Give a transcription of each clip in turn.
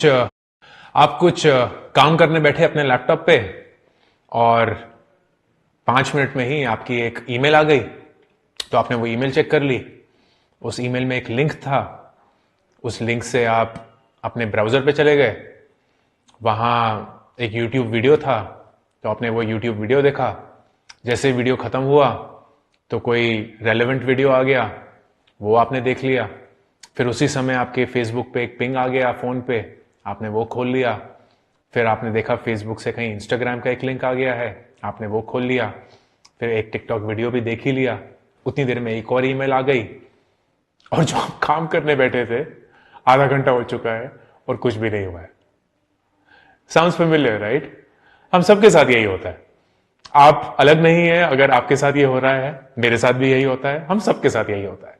आप कुछ काम करने बैठे अपने लैपटॉप पे और 5 मिनट में ही आपकी एक ईमेल आ गई। तो आपने वो ईमेल चेक कर ली। उस ईमेल में एक लिंक था। उस लिंक से आप अपने ब्राउजर पे चले गए। वहां एक यूट्यूब वीडियो था, तो आपने वो यूट्यूब वीडियो देखा। जैसे वीडियो खत्म हुआ तो कोई रेलेवेंट वीडियो आ गया, वो आपने देख लिया। फिर उसी समय आपके फेसबुक पे एक पिंग आ गया फोन पे, आपने वो खोल लिया। फिर आपने देखा फेसबुक से कहीं इंस्टाग्राम का एक लिंक आ गया है, आपने वो खोल लिया। फिर एक टिकटॉक वीडियो भी देख ही लिया। उतनी देर में एक और ईमेल आ गई, और जो आप काम करने बैठे थे आधा घंटा हो चुका है और कुछ भी नहीं हुआ है। Sounds familiar right? हम सबके साथ यही होता है। आप अलग नहीं है अगर आपके साथ ये हो रहा है, मेरे साथ भी यही होता है, हम सबके साथ यही होता है।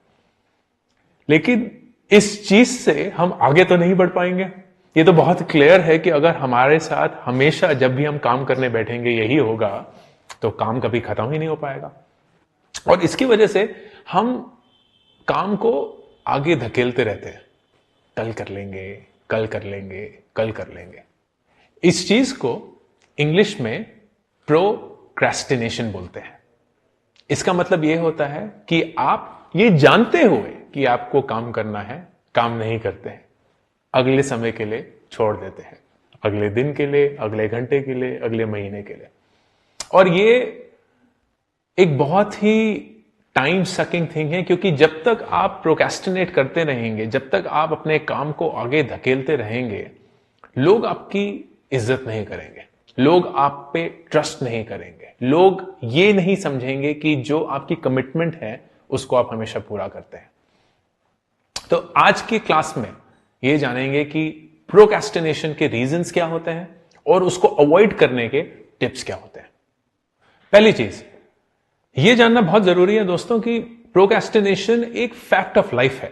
लेकिन इस चीज से हम आगे तो नहीं बढ़ पाएंगे। ये तो बहुत क्लियर है कि अगर हमारे साथ हमेशा जब भी हम काम करने बैठेंगे यही होगा, तो काम कभी खत्म ही नहीं हो पाएगा। और इसकी वजह से हम काम को आगे धकेलते रहते हैं। कल कर लेंगे, कल कर लेंगे, कल कर लेंगे। इस चीज को इंग्लिश में प्रोक्रेस्टिनेशन बोलते हैं। इसका मतलब यह होता है कि आप ये जानते हुए कि आपको काम करना है, काम नहीं करते हैं, अगले समय के लिए छोड़ देते हैं, अगले दिन के लिए, अगले घंटे के लिए, अगले महीने के लिए। और ये एक बहुत ही टाइम सकिंग थिंग है, क्योंकि जब तक आप प्रोक्रेस्टिनेट करते रहेंगे, जब तक आप अपने काम को आगे धकेलते रहेंगे, लोग आपकी इज्जत नहीं करेंगे, लोग आप पे ट्रस्ट नहीं करेंगे, लोग ये नहीं समझेंगे कि जो आपकी कमिटमेंट है उसको आप हमेशा पूरा करते हैं। तो आज की क्लास में ये जानेंगे कि प्रोक्रेस्टिनेशन के रीजंस क्या होते हैं और उसको अवॉइड करने के टिप्स क्या होते हैं। पहली चीज ये जानना बहुत जरूरी है दोस्तों कि प्रोक्रेस्टिनेशन एक फैक्ट ऑफ लाइफ है।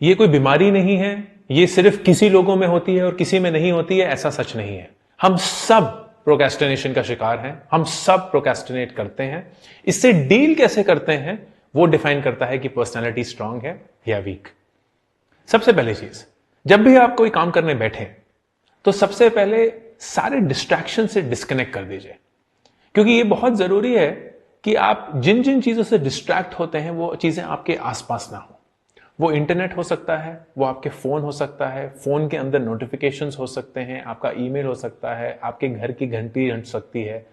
ये कोई बीमारी नहीं है, ये सिर्फ किसी लोगों में होती है और किसी में नहीं होती है, ऐसा सच नहीं है। हम सब प्रोक्रेस्टिनेशन का शिकार हैं, हम सब प्रोक्रेस्टिनेट करते हैं। इससे डील कैसे करते हैं वो डिफाइन करता है कि पर्सनालिटी स्ट्रांग है या वीक। सबसे पहली चीज, जब भी आप कोई काम करने बैठे तो सबसे पहले सारे डिस्ट्रैक्शन से डिस्कनेक्ट कर दीजिए। क्योंकि ये बहुत जरूरी है कि आप जिन जिन चीजों से डिस्ट्रैक्ट होते हैं वो चीजें आपके आसपास ना हो। वो इंटरनेट हो सकता है, वो आपके फोन हो सकता है, फोन के अंदर नोटिफिकेशंस हो सकते हैं, आपका ईमेल हो सकता है, आपके घर की घंटी घंट सकती है।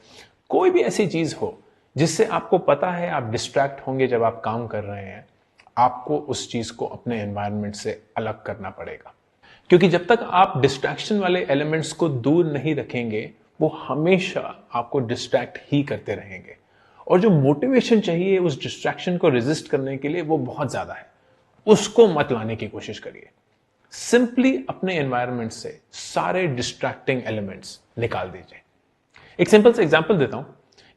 कोई भी ऐसी चीज हो जिससे आपको पता है आप डिस्ट्रैक्ट होंगे जब आप काम कर रहे हैं, आपको उस चीज को अपने एनवायरनमेंट से अलग करना पड़ेगा। क्योंकि जब तक आप डिस्ट्रैक्शन वाले एलिमेंट्स को दूर नहीं रखेंगे, वो हमेशा आपको डिस्ट्रैक्ट ही करते रहेंगे। और जो मोटिवेशन चाहिए उस डिस्ट्रैक्शन को रेजिस्ट करने के लिए वो बहुत ज्यादा है, उसको मत लाने की कोशिश करिए। सिंपली अपने एनवायरनमेंट से सारे डिस्ट्रैक्टिंग एलिमेंट्स निकाल दीजिए। एक सिंपल सा एग्जांपल देता हूं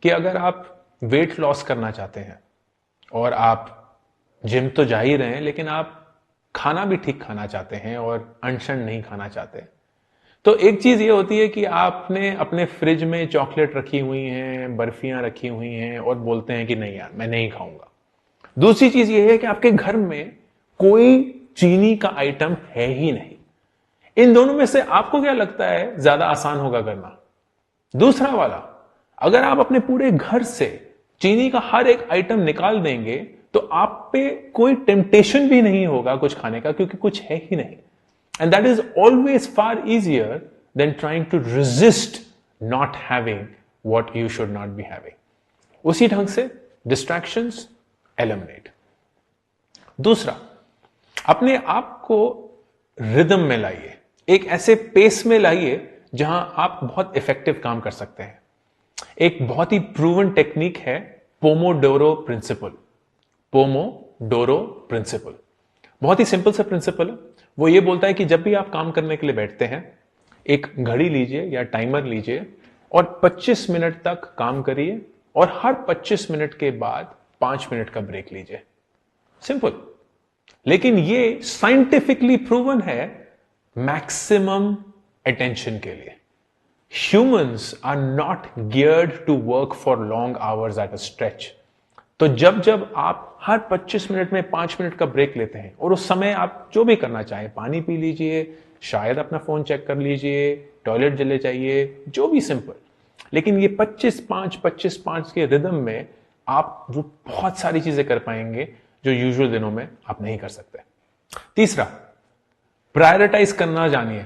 कि अगर आप वेट लॉस करना चाहते हैं और आप जिम तो जा ही रहे हैं, लेकिन आप खाना भी ठीक खाना चाहते हैं और अनशन नहीं खाना चाहते, तो एक चीज ये होती है कि आपने अपने फ्रिज में चॉकलेट रखी हुई हैं, बर्फियां रखी हुई हैं और बोलते हैं कि नहीं यार मैं नहीं खाऊंगा। दूसरी चीज ये है कि आपके घर में कोई चीनी का आइटम है ही नहीं। इन दोनों में से आपको क्या लगता है ज्यादा आसान होगा करना? दूसरा वाला। अगर आप अपने पूरे घर से चीनी का हर एक आइटम निकाल देंगे तो आप पे कोई टेम्पटेशन भी नहीं होगा कुछ खाने का, क्योंकि कुछ है ही नहीं। And that is always far easier than trying to resist not having what you should not be having. उसी ढंग से distractions eliminate. दूसरा, अपने आप को रिदम में लाइए, एक ऐसे पेस में लाइए जहां आप बहुत इफेक्टिव काम कर सकते हैं। एक बहुत ही प्रूवन टेक्निक है पोमोडोरो प्रिंसिपल। पोमोडोरो प्रिंसिपल बहुत ही सिंपल सा प्रिंसिपल है। वो ये बोलता है कि जब भी आप काम करने के लिए बैठते हैं, एक घड़ी लीजिए या टाइमर लीजिए और 25 मिनट तक काम करिए और हर 25 मिनट के बाद 5 मिनट का ब्रेक लीजिए। सिंपल, लेकिन ये साइंटिफिकली प्रूवन है मैक्सिमम अटेंशन के लिए। Humans are not geared to work for long hours at a stretch. तो जब जब आप हर 25 मिनट में 5 मिनट का ब्रेक लेते हैं और उस समय आप जो भी करना चाहें, पानी पी लीजिए, शायद अपना फोन चेक कर लीजिए, टॉयलेट चले जाइए, जो भी सिंपल, लेकिन ये 25-5 के रिदम में आप वो बहुत सारी चीजें कर पाएंगे जो यूजुअल दिनों में आप नहीं कर सकते। तीसरा, प्रायोरिटाइज करना जानिए।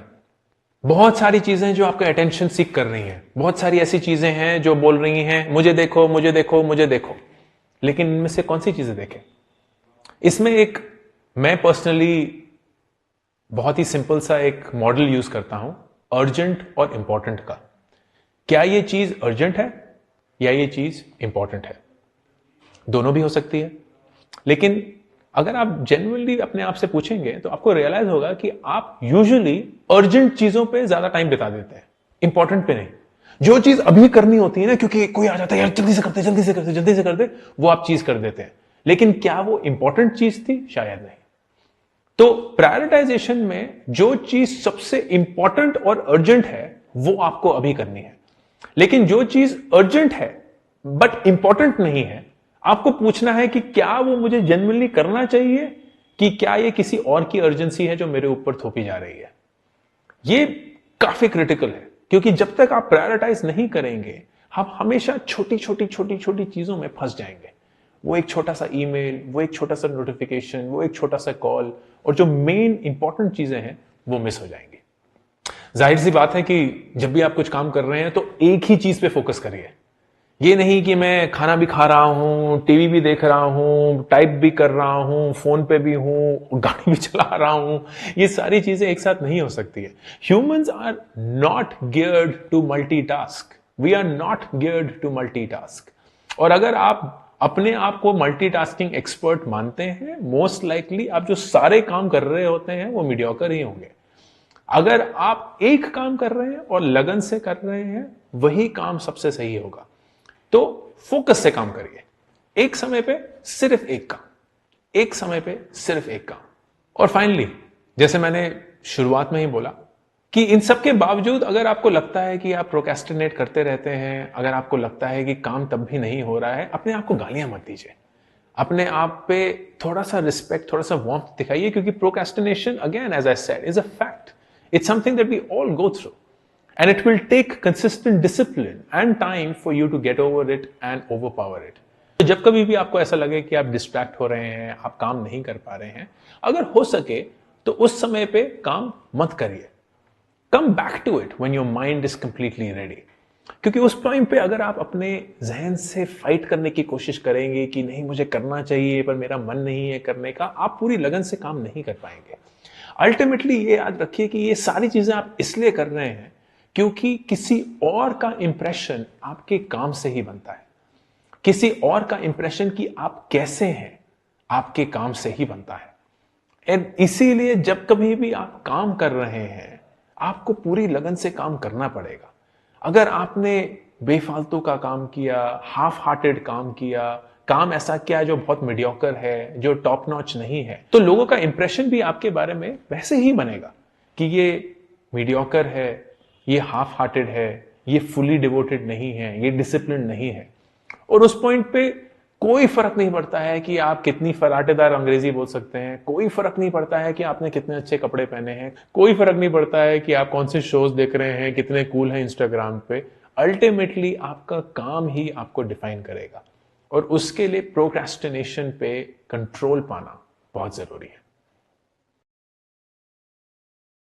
बहुत सारी चीजें जो आपका अटेंशन सीख कर रही हैं, बहुत सारी ऐसी चीजें हैं जो बोल रही हैं मुझे देखो मुझे देखो मुझे देखो, लेकिन इनमें से कौन सी चीजें देखें? इसमें एक मैं पर्सनली बहुत ही सिंपल सा एक मॉडल यूज करता हूं, अर्जेंट और इंपॉर्टेंट का। क्या ये चीज अर्जेंट है या ये चीज इंपॉर्टेंट है? दोनों भी हो सकती है, लेकिन अगर आप जेन्युइनली अपने आप से पूछेंगे तो आपको रियलाइज होगा कि आप यूजुअली अर्जेंट चीजों पे ज्यादा टाइम बिता देते हैं, इंपॉर्टेंट पे नहीं। जो चीज अभी करनी होती है ना, क्योंकि कोई आ जाता है, यार जल्दी से करते जल्दी से करते जल्दी से करते, वो आप चीज कर देते हैं, लेकिन क्या वो इंपॉर्टेंट चीज थी? शायद नहीं। तो प्रायोरिटाइजेशन में जो चीज सबसे इंपॉर्टेंट और अर्जेंट है वो आपको अभी करनी है, लेकिन जो चीज अर्जेंट है बट इंपॉर्टेंट नहीं है, आपको पूछना है कि क्या वो मुझे जेन्युइनली करना चाहिए कि क्या ये किसी और की अर्जेंसी है जो मेरे ऊपर थोपी जा रही है। ये काफी क्रिटिकल है, क्योंकि जब तक आप प्रायोरिटाइज नहीं करेंगे आप हमेशा छोटी छोटी छोटी छोटी चीजों में फंस जाएंगे। वो एक छोटा सा ईमेल, वो एक छोटा सा नोटिफिकेशन, वो एक छोटा सा कॉल, और जो मेन इंपॉर्टेंट चीजें हैं वो मिस हो जाएंगी। जाहिर सी बात है कि जब भी आप कुछ काम कर रहे हैं तो एक ही चीज पे फोकस करिए। ये नहीं कि मैं खाना भी खा रहा हूं, टीवी भी देख रहा हूं, टाइप भी कर रहा हूं, फोन पे भी हूं, गाड़ी भी चला रहा हूं। ये सारी चीजें एक साथ नहीं हो सकती है। Humans are not geared to multitask. We are not geared to multitask. और अगर आप अपने आप को मल्टीटास्किंग एक्सपर्ट मानते हैं, मोस्ट लाइकली आप जो सारे काम कर रहे होते हैं वो मीडियोकर ही होंगे। अगर आप एक काम कर रहे हैं और लगन से कर रहे हैं, वही काम सबसे सही होगा। तो फोकस से काम करिए, एक समय पे सिर्फ एक काम, एक समय पे सिर्फ एक काम। और फाइनली, जैसे मैंने शुरुआत में ही बोला कि इन सब के बावजूद अगर आपको लगता है कि आप प्रोक्रेस्टिनेट करते रहते हैं, अगर आपको लगता है कि काम तब भी नहीं हो रहा है, अपने आप को गालियां मत दीजिए। अपने आप पे थोड़ा सा रिस्पेक्ट, थोड़ा सा वार्मथ दिखाइए, क्योंकि procrastination, again as I said, is a fact. It's something that we all go through, and it will take consistent discipline and time for you to get over it and overpower it. तो जब कभी भी आपको ऐसा लगे कि आप distract हो रहे हैं, आप काम नहीं कर पा रहे हैं, अगर हो सके तो उस समय पे काम मत करिए। Come back to it when your mind is completely ready. क्योंकि उस टाइम पे अगर आप अपने जहन से फाइट करने की कोशिश करेंगे कि नहीं मुझे करना चाहिए पर मेरा मन नहीं है करने का, आप पूरी लगन से काम नहीं कर पाएंगे। अल्टीमेटली ये याद रखिए कि ये सारी चीजें आप इसलिए कर रहे हैं क्योंकि किसी और का इंप्रेशन आपके काम से ही बनता है। किसी और का इंप्रेशन कि आप कैसे हैं आपके काम से ही बनता है। एंड इसीलिए जब कभी भी आप काम कर रहे हैं, आपको पूरी लगन से काम करना पड़ेगा। अगर आपने बेफालतू का काम किया, हाफ हार्टेड काम किया, काम ऐसा किया जो बहुत मीडियोकर है, जो टॉप नॉच नहीं है, तो लोगों का इंप्रेशन भी आपके बारे में वैसे ही बनेगा कि ये मीडियोकर है, ये हाफ हार्टेड है, ये फुली डिवोटेड नहीं है, ये डिसिप्लिन नहीं है। और उस पॉइंट पे कोई फर्क नहीं पड़ता है कि आप कितनी फराटेदार अंग्रेजी बोल सकते हैं, कोई फर्क नहीं पड़ता है कि आपने कितने अच्छे कपड़े पहने हैं, कोई फर्क नहीं पड़ता है कि आप कौन से शोज देख रहे हैं, कितने कूल हैं इंस्टाग्राम पे। अल्टीमेटली आपका काम ही आपको डिफाइन करेगा, और उसके लिए प्रोक्रेस्टिनेशन पे कंट्रोल पाना बहुत जरूरी है।